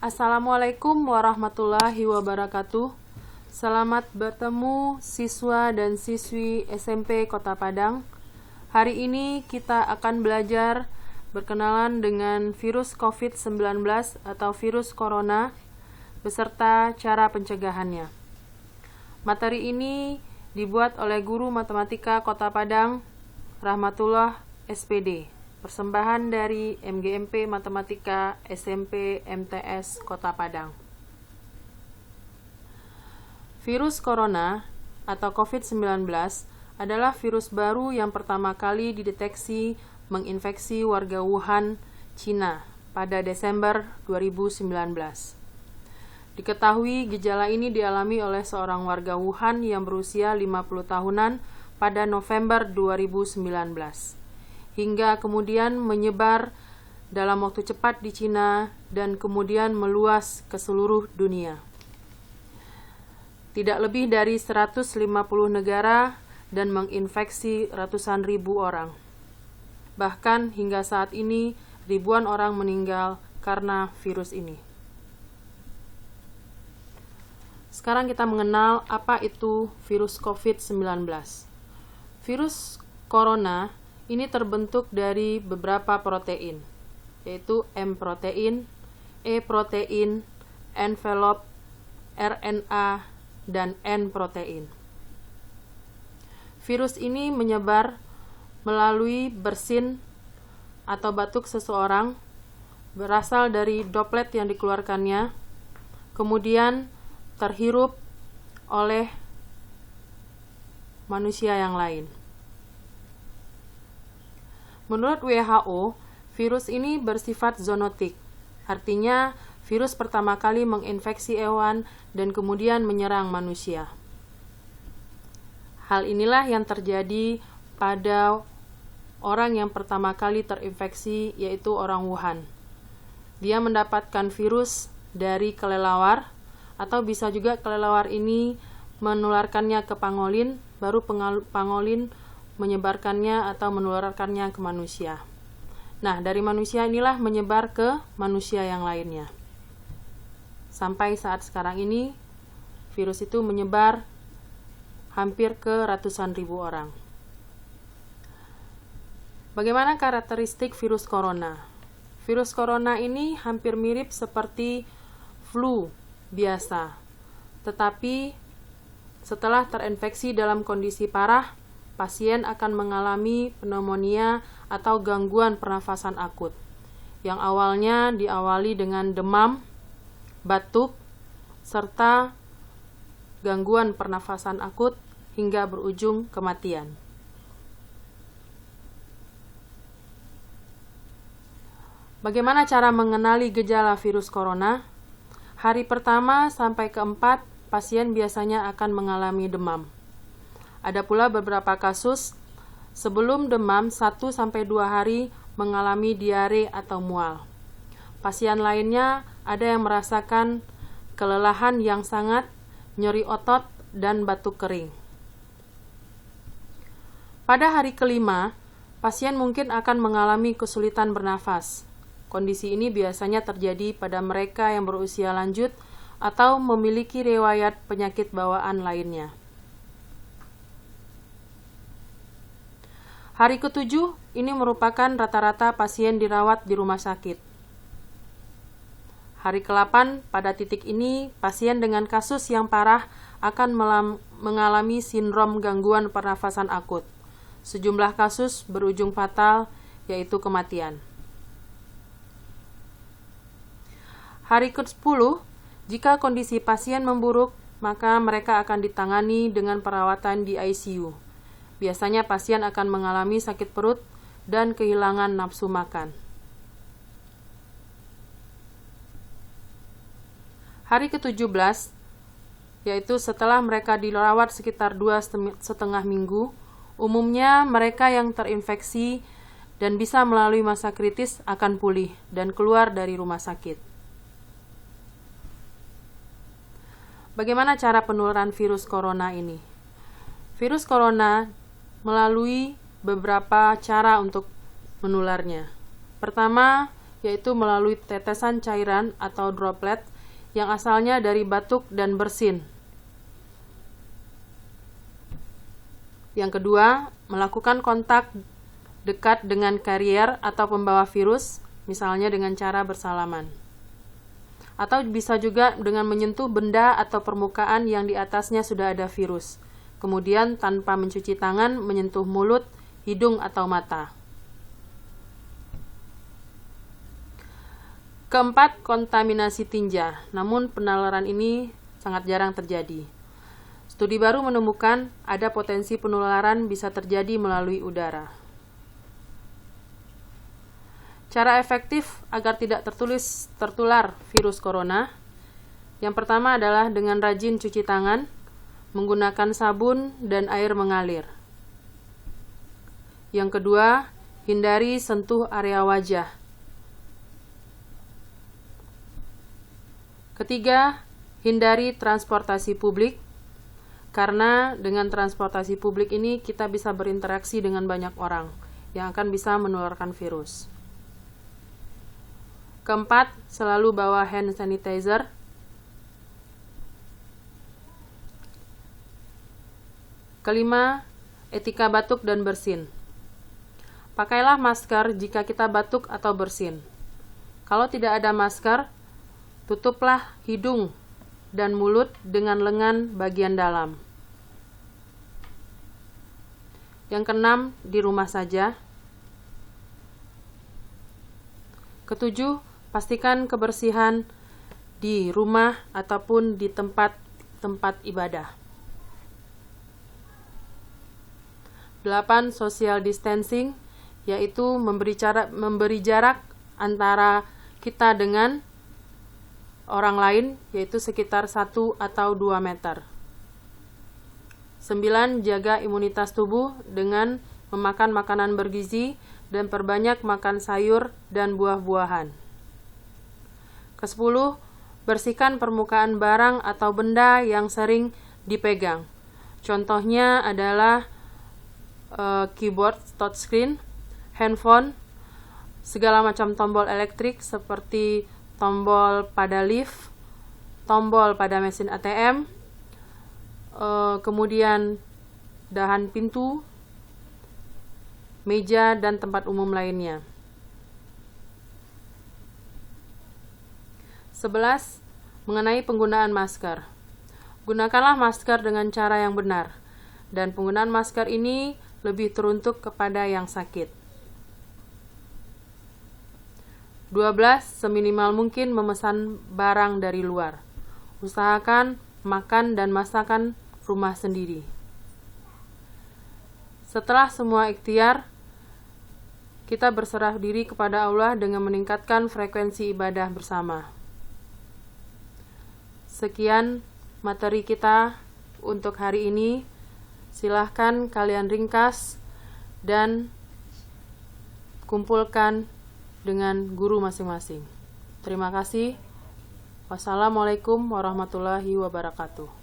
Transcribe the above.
Assalamualaikum warahmatullahi wabarakatuh. Selamat bertemu siswa dan siswi SMP Kota Padang. Hari ini kita akan belajar berkenalan dengan virus COVID-19 atau virus corona beserta cara pencegahannya. Materi ini dibuat oleh guru matematika Kota Padang, Rahmatullah SPD. Persembahan dari MGMP Matematika SMP MTS Kota Padang. Virus corona atau COVID-19 adalah virus baru yang pertama kali dideteksi menginfeksi warga Wuhan, Cina pada Desember 2019. Diketahui gejala ini dialami oleh seorang warga Wuhan yang berusia 50 tahunan pada November 2019. Hingga kemudian menyebar dalam waktu cepat di Cina dan kemudian meluas ke seluruh dunia. Tidak lebih dari 150 negara dan menginfeksi ratusan ribu orang. Bahkan hingga saat ini ribuan orang meninggal karena virus ini. Sekarang kita mengenal apa itu virus COVID-19. Virus corona ini terbentuk dari beberapa protein, yaitu M protein, E protein, envelope, RNA, dan N protein. Virus ini menyebar melalui bersin atau batuk seseorang, berasal dari droplet yang dikeluarkannya, kemudian terhirup oleh manusia yang lain. Menurut WHO, virus ini bersifat zoonotik, artinya virus pertama kali menginfeksi hewan dan kemudian menyerang manusia. Hal inilah yang terjadi pada orang yang pertama kali terinfeksi, yaitu orang Wuhan. Dia mendapatkan virus dari kelelawar, atau bisa juga kelelawar ini menularkannya ke pangolin, baru pangolin menyebarkannya atau menularkannya ke manusia. Nah, dari manusia inilah menyebar ke manusia yang lainnya. Sampai saat sekarang ini, virus itu menyebar hampir ke ratusan ribu orang. Bagaimana karakteristik virus corona? Virus corona ini hampir mirip seperti flu biasa, tetapi setelah terinfeksi dalam kondisi parah, pasien akan mengalami pneumonia atau gangguan pernafasan akut, yang awalnya diawali dengan demam, batuk, serta gangguan pernafasan akut hingga berujung kematian. Bagaimana cara mengenali gejala virus corona? Hari pertama sampai keempat, pasien biasanya akan mengalami demam. Ada pula beberapa kasus sebelum demam 1-2 hari mengalami diare atau mual. Pasien lainnya ada yang merasakan kelelahan yang sangat, nyeri otot, dan batuk kering. Pada hari kelima, pasien mungkin akan mengalami kesulitan bernafas. Kondisi ini biasanya terjadi pada mereka yang berusia lanjut atau memiliki riwayat penyakit bawaan lainnya. Hari ke-7 ini merupakan rata-rata pasien dirawat di rumah sakit. Hari ke-8 pada titik ini pasien dengan kasus yang parah akan mengalami sindrom gangguan pernafasan akut. Sejumlah kasus berujung fatal, yaitu kematian. Hari ke-10, jika kondisi pasien memburuk, maka mereka akan ditangani dengan perawatan di ICU. Biasanya pasien akan mengalami sakit perut dan kehilangan nafsu makan. Hari ke-17, yaitu setelah mereka dirawat sekitar 2,5 minggu, umumnya mereka yang terinfeksi dan bisa melalui masa kritis akan pulih dan keluar dari rumah sakit. Bagaimana cara penularan virus corona ini? Virus corona melalui beberapa cara untuk menularnya. Pertama, yaitu melalui tetesan cairan atau droplet yang asalnya dari batuk dan bersin. Yang kedua, melakukan kontak dekat dengan karier atau pembawa virus, misalnya dengan cara bersalaman. Atau bisa juga dengan menyentuh benda atau permukaan yang di atasnya sudah ada virus. Kemudian tanpa mencuci tangan, menyentuh mulut, hidung, atau mata. Keempat, kontaminasi tinja. Namun penularan ini sangat jarang terjadi. Studi baru menemukan ada potensi penularan bisa terjadi melalui udara. Cara efektif agar tidak tertular virus corona. Yang pertama adalah dengan rajin cuci tangan, menggunakan sabun dan air mengalir. Yang kedua, hindari sentuh area wajah. Ketiga, hindari transportasi publik, karena dengan transportasi publik ini kita bisa berinteraksi dengan banyak orang yang akan bisa menularkan virus. Keempat, selalu bawa hand sanitizer. Kelima, etika batuk dan bersin. Pakailah masker jika kita batuk atau bersin. Kalau tidak ada masker, tutuplah hidung dan mulut dengan lengan bagian dalam. Yang keenam, di rumah saja. Ketujuh, pastikan kebersihan di rumah ataupun di tempat ibadah. 8. Social distancing, yaitu memberi jarak antara kita dengan orang lain, yaitu sekitar 1 atau 2 meter. 9. Jaga imunitas tubuh dengan memakan makanan bergizi dan perbanyak makan sayur dan buah-buahan. Ke-10, bersihkan permukaan barang atau benda yang sering dipegang. Contohnya adalah keyboard, touchscreen, handphone, segala macam tombol elektrik seperti tombol pada lift, tombol pada mesin ATM, kemudian dahan pintu, meja, dan tempat umum lainnya. 11. Mengenai penggunaan masker. Gunakanlah masker dengan cara yang benar, dan penggunaan masker ini lebih teruntuk kepada yang sakit. 12. Seminimal mungkin memesan barang dari luar. Usahakan makan dan masakan rumah sendiri. Setelah semua ikhtiar, kita berserah diri kepada Allah dengan meningkatkan frekuensi ibadah bersama. Sekian materi kita untuk hari ini. Silahkan kalian ringkas dan kumpulkan dengan guru masing-masing. Terima kasih. Wassalamualaikum warahmatullahi wabarakatuh.